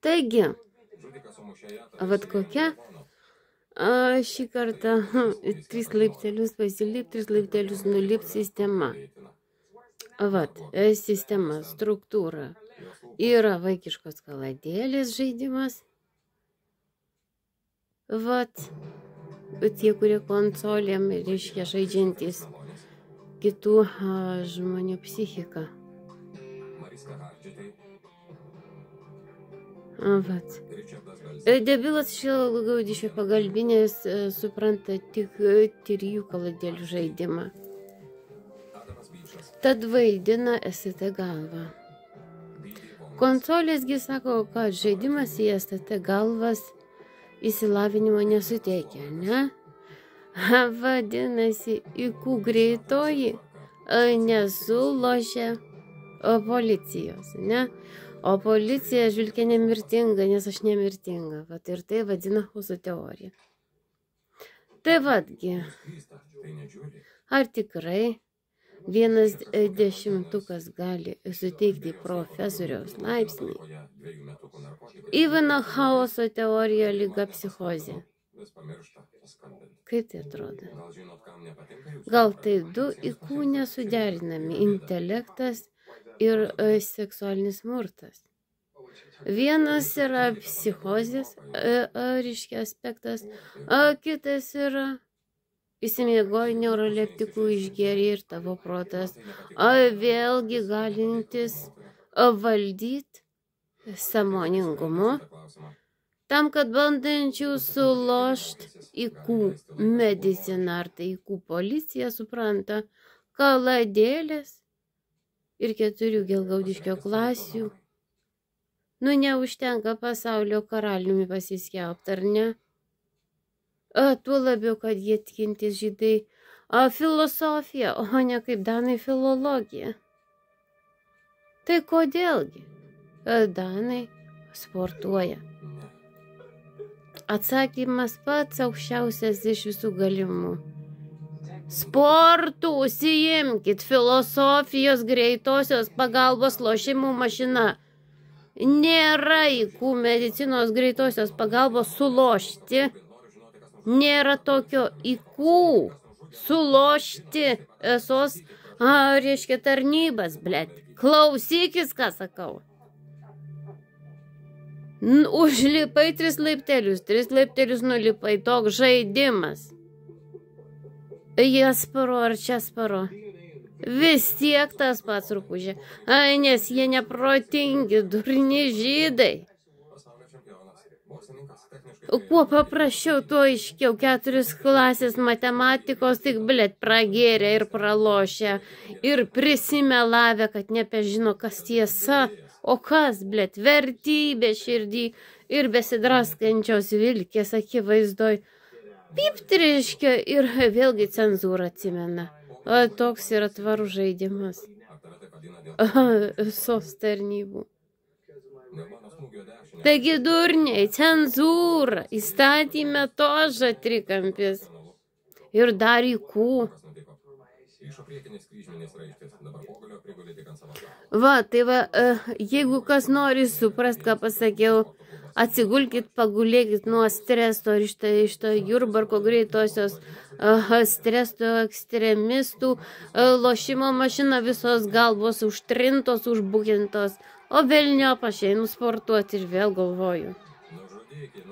Taigi, vat kokia šį kartą 3 laiptelius pasilipt, 3 laiptelius nulipt sistema. Vat, sistema, struktūra. Yra vaikiškos kaladėlės žaidimas. Vat, tie, kurie konsolėm, reiškia, žaidžiantys kitų žmonių psichiką. Vat. Debilas Šilgaudišio pagalbinės supranta tik 3 kaladėlių žaidimą. Tad vaidina ST galvą. Konsolėsgi sako, kad žaidimas į ST galvas įsilavinimo nesuteikia, ne? Vadinasi, IQ greitoji nesulošia policijos, ne? O policija žvilgia nemirtinga, nes aš nemirtinga. Vat ir tai vadina mūsų teorija. Tai vatgi, ar tikrai 1/10 gali suteikti profesoriaus laipsnį? Ivano chaoso teorija lyga psichozė. Kaip tai atrodo? Gal tai 2 IQ nesuderinami intelektas ir seksualinis smurtas. Vienas yra psichozės, reiškia aspektas, kitas yra įsimiegojo neuroleptikų išgėrė ir tavo protas, vėlgi galintis valdyti sąmoningumu, tam, kad bandančių sulošti IQ mediciną ar tai IQ policija supranta kaladėlės ir 4 Gelgaudiškio klasių. Nu, neužtenka pasaulio karaliumi pasiskelbti, ar ne? Tuo labiau, kad jie tikintys žydai filosofija, o ne kaip danai filologija. Tai kodėlgi danai sportuoja? Atsakymas pats aukščiausias iš visų galimų. Sportu užsiimkit, filosofijos greitosios pagalbos lošimų mašina. Nėra IQ medicinos greitosios pagalbos sulošti. Nėra tokio IQ sulošti esos, reiškia, tarnybas, blėt. Klausykis, ką sakau. Užlipai 3 laiptelius nulipai, toks žaidimas. Jasparo ar Čiasparo. Vis tiek tas pats rūpužė. Nes jie neprotingi, durni žydai. Kuo paprasčiau, tuo aiškiau. 4 klasės matematikos tik, blėt, pragėrė ir pralošė. Ir prisimelavę, kad nebežino, kas tiesa. O kas, blėt, vertybė širdį ir besidraskančios vilkės akivaizdoj. Piptriškia ir vėlgi cenzūra atsimena. Toks yra tvarų žaidimas. SOS tarnybų. Taigi durniai, cenzūra, įstatyme toža trikampis. Ir dar IQ. Va, tai va, jeigu kas nori suprast, ką pasakiau, atsigulkit, pagulėkit nuo streso ir iš to Jurbarko greitosios streso ekstremistų lošimo mašina visos galvos užtrintos, užbukintos, o velnio pašeinu sportuoti ir vėl galvoju.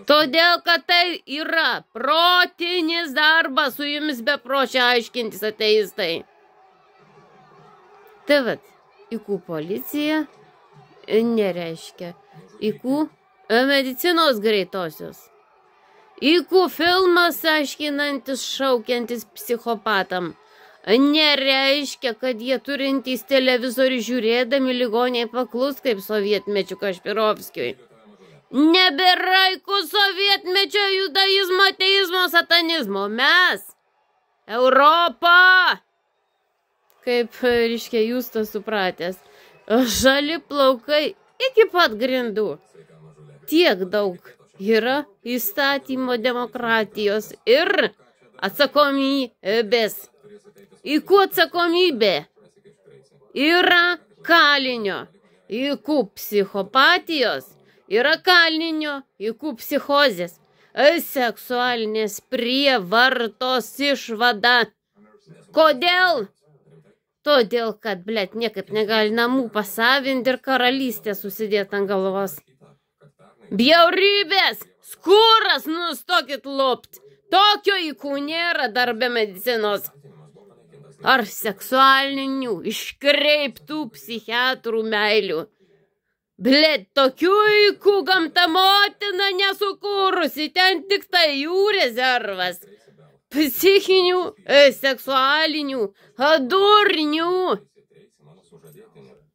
Todėl, kad tai yra protinis darbas, su jumis bepročia aiškintis ateistai. Tai vat, IQ policija nereiškia IQ medicinos greitosios. IQ filmas aiškinantis, šaukiantis psichopatam. Nereiškia, kad jie turintys televizorių žiūrėdami ligoniai paklus kaip sovietmečių Kašpirovskiui. Nebėra IQ sovietmečio judaizmo, ateizmo, satanizmo. Mes, Europa, kaip, reiškia, jūs tas supratęs, žali plaukai iki pat grindų. Tiek daug yra įstatymo demokratijos ir atsakomybės. IQ atsakomybė yra kalinio. ikų psichopatijos yra kalinio ikų psichozės, seksualinės prievartos išvada. Kodėl? Todėl, kad, blėt, niekaip negali namų pasavinti ir karalystę susidėti ant galvos. Bjaurybės! Skūras, nustokit lopt! Tokio ikų nėra dar be medicinos. Ar seksualinių, iškreiptų psichiatrų meilių. Blėt, tokių ikų gamta motina nesukūrusi, ten tik tai jų rezervas. Psichinių, seksualinių, durnių.